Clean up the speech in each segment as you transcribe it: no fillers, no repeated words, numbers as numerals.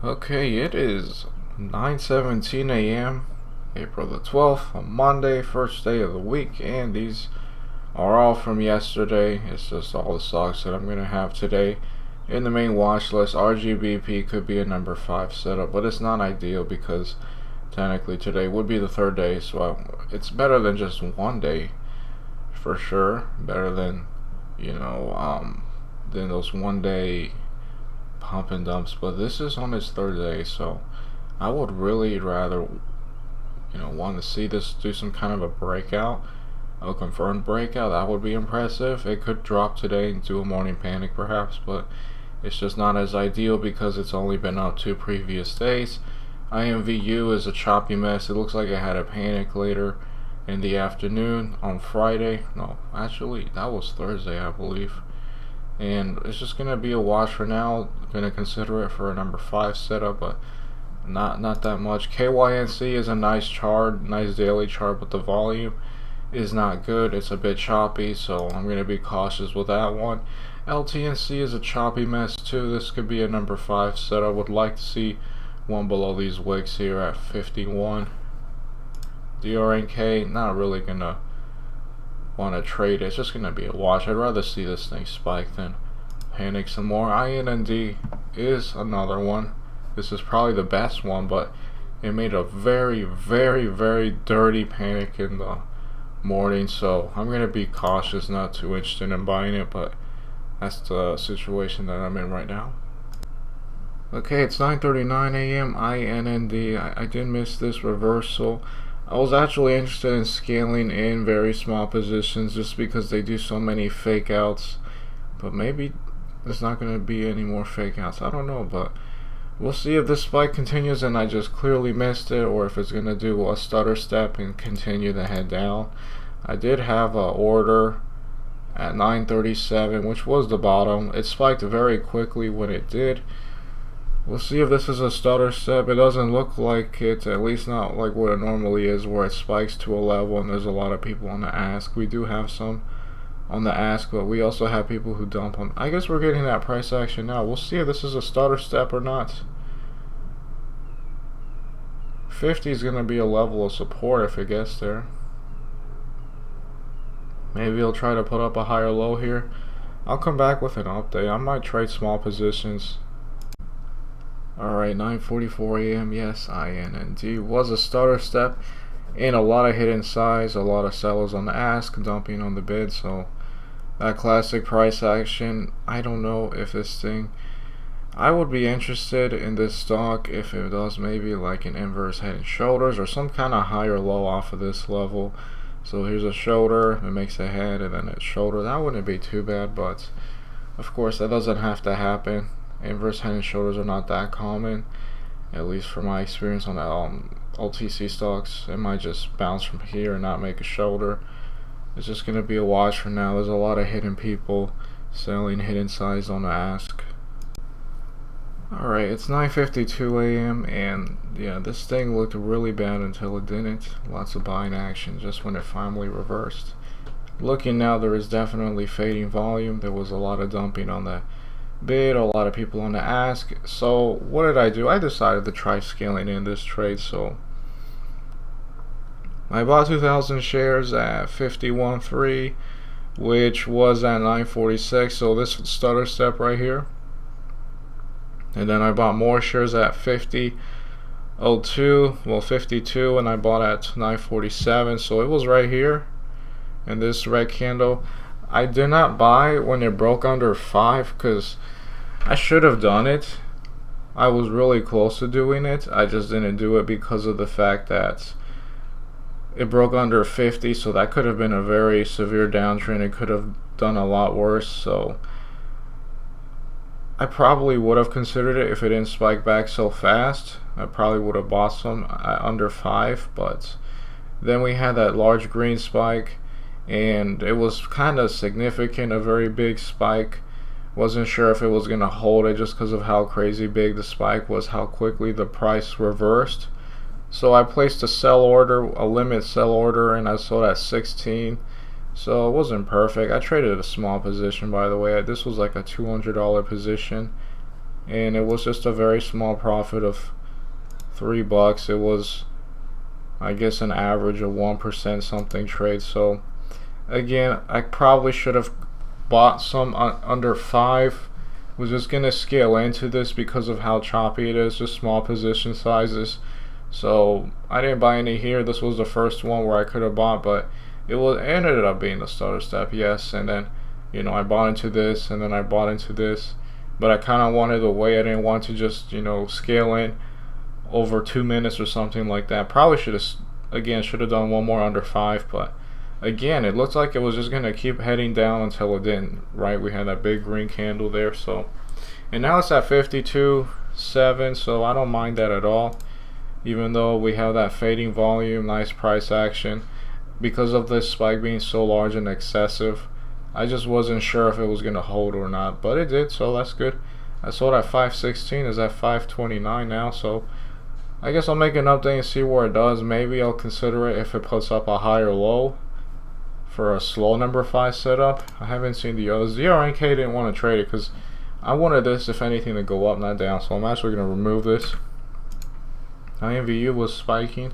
Okay, it is 9:17 a.m. April the 12th, on Monday, first day of the week, and these are all from yesterday. It's just all the stocks that I'm going to have today in the main watch list. RGBP could be a number 5 setup, but it's not ideal because technically today would be the third day, so it's better than just one day for sure. Better than, than those one day pump and dumps, but this is on its third day, so I would really rather want to see this do some kind of a breakout, a confirmed breakout. That would be impressive. It could drop today and do a morning panic perhaps, but it's just not as ideal because it's only been up 2 previous days. INVU is a choppy mess. It looks like it had a panic later in the afternoon on Friday. No, actually that was Thursday, I believe. And it's just gonna be a wash for now. Gonna consider it for a number 5 setup, but not that much. KYNC is a nice chart, nice daily chart, but the volume is not good. It's a bit choppy, so I'm gonna be cautious with that one. LTNC is a choppy mess too. This could be a number 5 setup. Would like to see one below these wicks here at 51. DRNK, not really gonna want to trade. It's just gonna be a wash. I'd rather see this thing spike than panic some more. INND is another one. This is probably the best one, but it made a very, very, very dirty panic in the morning, so I'm gonna be cautious, not too interested in buying it, but that's the situation that I'm in right now. Okay, it's 9:39 a.m. INND. I did miss this reversal. I was actually interested in scaling in very small positions just because they do so many fake outs, but maybe there's not going to be any more fake outs. I don't know, but we'll see if this spike continues and I just clearly missed it, or if it's going to do a stutter step and continue to head down. I did have an order at 9:37, which was the bottom. It spiked very quickly when it did. We'll see if this is a stutter step. It doesn't look like it, at least not like what it normally is, where it spikes to a level and there's a lot of people on the ask. We do have some on the ask, but we also have people who dump on. I guess we're getting that price action now. We'll see if this is a stutter step or not. 50 is going to be a level of support if it gets there. Maybe he'll try to put up a higher low here. I'll come back with an update. I might trade small positions. Alright, 9:44 a.m. Yes, INND was a stutter step and a lot of hidden size, a lot of sellers on the ask, dumping on the bid, so that classic price action. I don't know if this thing, I would be interested in this stock if it does maybe like an inverse head and shoulders or some kind of higher low off of this level. So here's a shoulder, it makes a head and then a shoulder. That wouldn't be too bad, but of course that doesn't have to happen. Inverse head and shoulders are not that common, at least from my experience on the OTC stocks. It might just bounce from here and not make a shoulder. It's just going to be a wash for now. There's a lot of hidden people selling hidden size on the ask. Alright, it's 9:52 a.m. and yeah, this thing looked really bad until it didn't. Lots of buying action just when it finally reversed. Looking now, there is definitely fading volume. There was a lot of dumping on the bid, a lot of people on the ask. So what did I do? I decided to try scaling in this trade. So I bought 2,000 shares at 51.3, which was at 9.46. So this stutter step right here. And then I bought more shares at 50.02, well 52, and I bought at 9.47. So it was right here in this red candle. I did not buy when it broke under 5 because I should have done it. I was really close to doing it. I just didn't do it because of the fact that it broke under 50, so that could have been a very severe downtrend. It could have done a lot worse, so I probably would have considered it if it didn't spike back so fast. I probably would have bought some at under 5, but then we had that large green spike and it was kind of significant, a very big spike. Wasn't sure if it was going to hold it just because of how crazy big the spike was, how quickly the price reversed. So I placed a sell order, a limit sell order, and I sold at 16. So it wasn't perfect. I traded a small position, by the way. This was like a $200 position. and it was just a very small profit of $3. It was, I guess, an average of 1% something trade. So again, I probably should have bought some under 5. Was just gonna scale into this because of how choppy it is, just small position sizes. So I didn't buy any here. This was the first one where I could have bought, but it ended up being the starter step, yes. And then, you know, I bought into this, and then I bought into this, but I kind of wanted to wait. I didn't want to just, you know, scale in over 2 minutes or something like that. Probably should have done one more under 5, but again, it looked like it was just gonna keep heading down until it didn't, right? We had that big green candle there. So, and now it's at 52.7, so I don't mind that at all, even though we have that fading volume, nice price action. Because of this spike being so large and excessive, I just wasn't sure if it was gonna hold or not, but it did, so that's good. I sold at 516, is at 529 now, so I guess I'll make an update and see where it does. Maybe I'll consider it if it puts up a higher low for a slow number 5 setup. I haven't seen the others. The RNK didn't want to trade it because I wanted this, if anything, to go up, not down. So I'm actually going to remove this. INVU was spiking.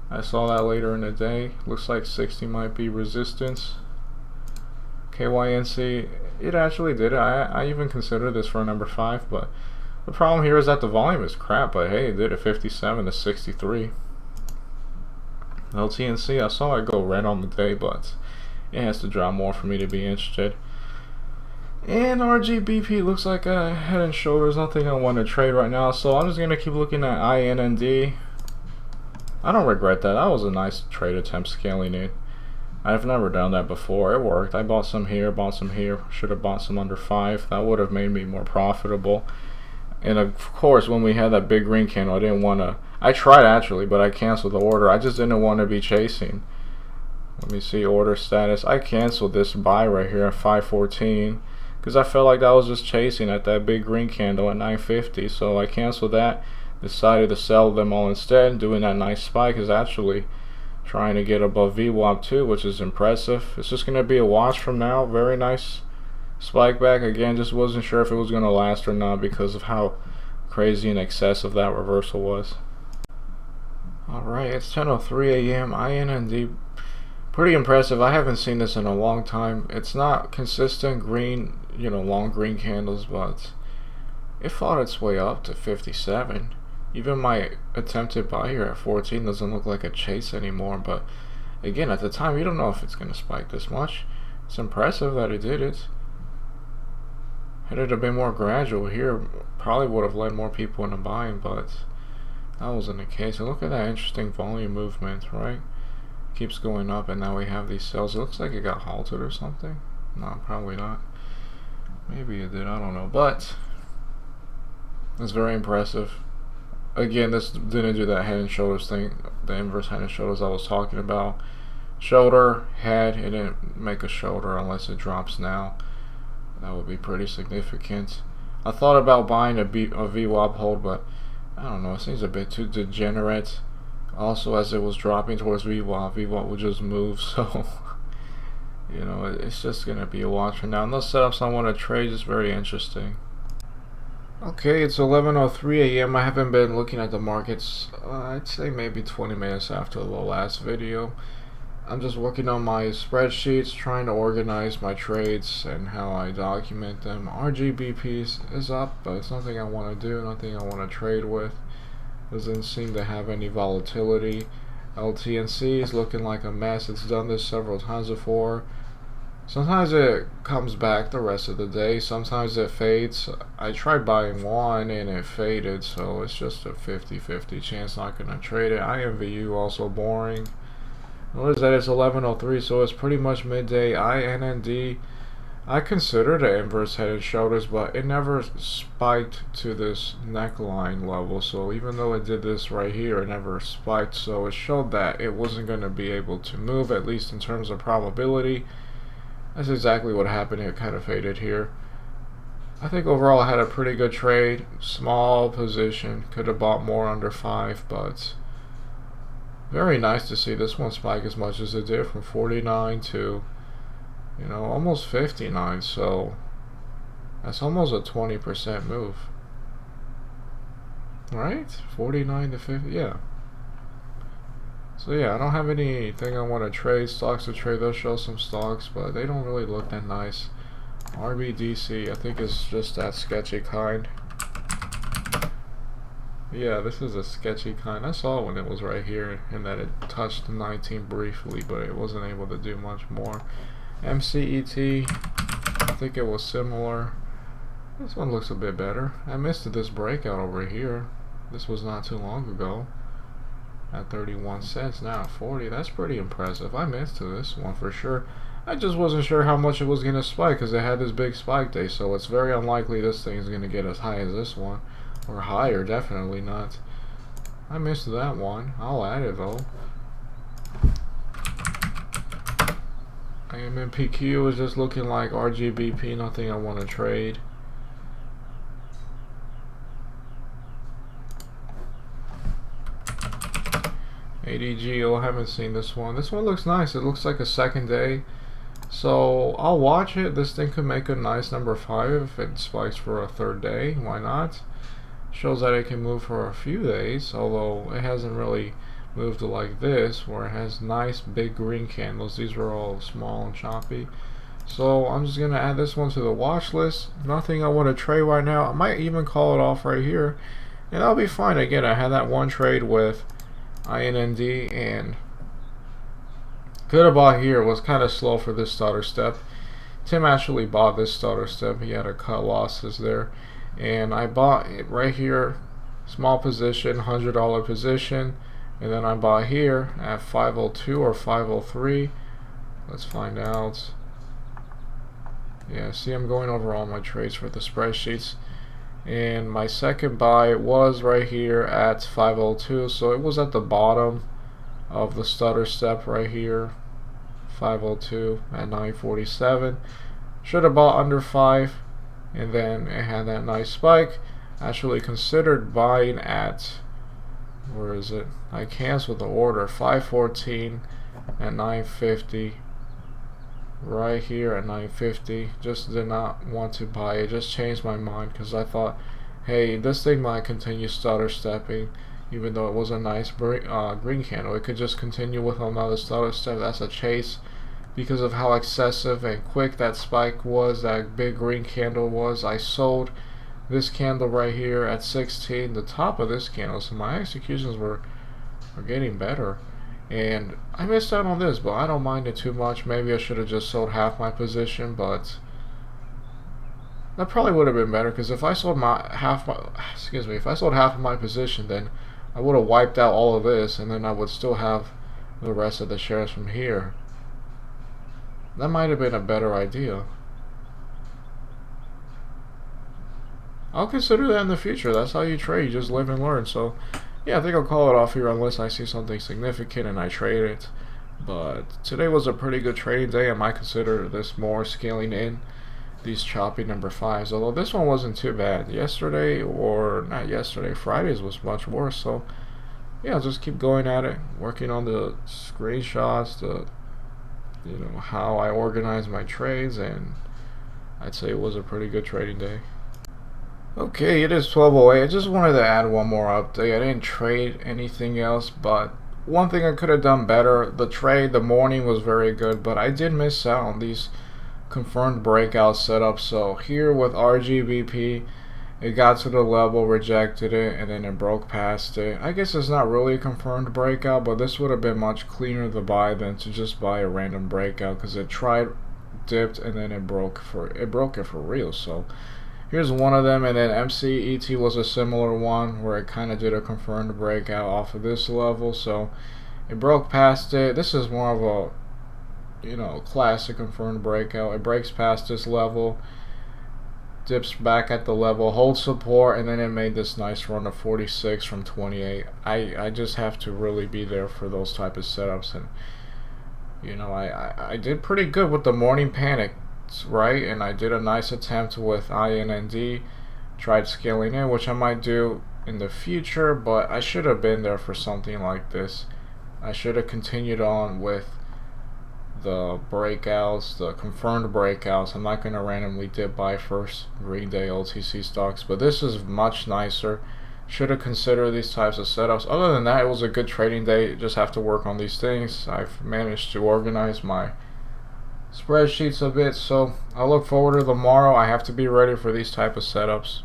I saw that later in the day. Looks like 60 might be resistance. KYNC, it actually did it. I even considered this for a number 5, but the problem here is that the volume is crap. But hey, it did it 57 to 63. LTNC, I saw it go red on the day, but it has to drop more for me to be interested. And RGBP looks like a head and shoulders, nothing I want to trade right now, so I'm just going to keep looking at INND. I don't regret that. That was a nice trade attempt scaling it. I've never done that before. It worked. I bought some here, bought some here. Should have bought some under 5. That would have made me more profitable. And of course, when we had that big green candle, I didn't want to. I tried actually, but I canceled the order. I just didn't want to be chasing. Let me see order status. I canceled this buy right here at 514 because I felt like I was just chasing at that big green candle at 950. So I canceled that. Decided to sell them all instead. Doing that nice spike is actually trying to get above VWAP too, which is impressive. It's just going to be a watch from now. Very nice spike back. Again, just wasn't sure if it was going to last or not because of how crazy and excessive that reversal was. Alright, it's 10:03 a.m. INND, pretty impressive. I haven't seen this in a long time. It's not consistent green, you know, long green candles, but it fought its way up to 57. Even my attempted buy here at 14 doesn't look like a chase anymore, but again, at the time, you don't know if it's going to spike this much. It's impressive that it did it. Had it have been more gradual here, probably would have led more people into buying, but that wasn't the case. And look at that interesting volume movement, right? Keeps going up, and now we have these sells. It looks like it got halted or something. No, probably not. Maybe it did, I don't know. But it's very impressive. Again, this didn't do that head and shoulders thing, the inverse head and shoulders I was talking about. Shoulder, head, it didn't make a shoulder unless it drops now. That would be pretty significant. I thought about buying a VWAP hold, but I don't know, it seems a bit too degenerate. Also, as it was dropping towards VWAP would just move, so you know, it's just going to be a watch for now. And those setups I want to trade is very interesting. Okay, it's 11:03 a.m. I haven't been looking at the markets, I'd say maybe 20 minutes after the last video. I'm just working on my spreadsheets, trying to organize my trades and how I document them. RGBP is up, but it's nothing I want to do, nothing I want to trade with. Doesn't seem to have any volatility. LTNC is looking like a mess. It's done this several times before. Sometimes it comes back the rest of the day. Sometimes it fades. I tried buying one and it faded, so it's just a 50-50 chance not going to trade it. INVU also boring. What is that? It's 11:03, so it's pretty much midday. INND, I considered an inverse head and shoulders, but it never spiked to this neckline level. So even though it did this right here, it never spiked. So it showed that it wasn't going to be able to move, at least in terms of probability. That's exactly what happened. It kind of faded here. I think overall I had a pretty good trade. Small position. Could have bought more under 5, but very nice to see this one spike as much as it did, from 49 to, you know, almost 59. So that's almost a 20% move. right? 49 to 50, yeah. So yeah, I don't have anything I want to trade, stocks to trade. They'll show some stocks, but they don't really look that nice. RBDC, I think it's just that sketchy kind. Yeah, this is a sketchy kind. I saw when it was right here and that it touched the 19 briefly, but it wasn't able to do much more. MCET, I think it was similar. This one looks a bit better. I missed this breakout over here. This was not too long ago. At 31 cents, now at 40. That's pretty impressive. I missed this one for sure. I just wasn't sure how much it was going to spike because it had this big spike day, so it's very unlikely this thing is going to get as high as this one. Or higher, definitely not. I missed that one. I'll add it though. INND is just looking like RGBP, nothing I want to trade. ADGO, haven't seen this one. This one looks nice. It looks like a second day. So I'll watch it. This thing could make a nice number 5 if it spikes for a third day. Why not? Shows that it can move for a few days, although it hasn't really moved like this where it has nice big green candles. These were all small and choppy. So I'm just gonna add this one to the watch list. Nothing I want to trade right now. I might even call it off right here and that'll be fine. Again, I had that one trade with INND and could have bought here. It was kind of slow for this starter step. Tim actually bought this starter step. He had to cut losses there. And I bought it right here, small position, $100 position, and then I bought here at 502 or 503. Let's find out. Yeah, see, I'm going over all my trades for the spreadsheets, and my second buy was right here at 502, so it was at the bottom of the stutter step right here, 502 at 947. Should have bought under 5. And then it had that nice spike. Actually considered buying at, where is it? I canceled the order, 514 at 950. Right here at 950. Just did not want to buy it. Just changed my mind because I thought, hey, this thing might continue stutter stepping. Even though it was a nice green candle, it could just continue with another stutter step. That's a chase. Because of how excessive and quick that spike was, that big green candle was. I sold this candle right here at 16, the top of this candle, so my executions were getting better. And I missed out on this, but I don't mind it too much. Maybe I should have just sold half my position, but that probably would have been better, because if I sold if I sold half of my position, then I would have wiped out all of this, and then I would still have the rest of the shares from here. That might have been a better idea. I'll consider that in the future. That's how you trade. You just live and learn. So, yeah, I think I'll call it off here unless I see something significant and I trade it. But today was a pretty good trading day. I might consider this more, scaling in these choppy number 5s. Although this one wasn't too bad. Yesterday, or not yesterday, Friday's was much worse. So, yeah, I'll just keep going at it. Working on the screenshots, how I organize my trades, and I'd say it was a pretty good trading day. Okay, it is 12:08. I just wanted to add one more update. I didn't trade anything else, but one thing I could have done better, the morning was very good, but I did miss out on these confirmed breakout setups. So here with RGBP, it got to the level, rejected it, and then it broke past it. I guess it's not really a confirmed breakout, but this would have been much cleaner to buy than to just buy a random breakout, because it dipped, and then it broke it for real. So here's one of them, and then MCET was a similar one where it kind of did a confirmed breakout off of this level. So it broke past it. This is more of a classic confirmed breakout. It breaks past this level, dips back at the level, holds support, and then it made this nice run of 46 from 28. I just have to really be there for those type of setups, and I did pretty good with the morning panic, right? And I did a nice attempt with INND, tried scaling in, which I might do in the future, but I should have been there for something like this. I should have continued on with the breakouts, the confirmed breakouts. I'm not going to randomly dip buy first green day OTC stocks, but this is much nicer. should have considered these types of setups. Other than that, it was a good trading day. Just have to work on these things. I've managed to organize my spreadsheets a bit, so I look forward to tomorrow. I have to be ready for these type of setups.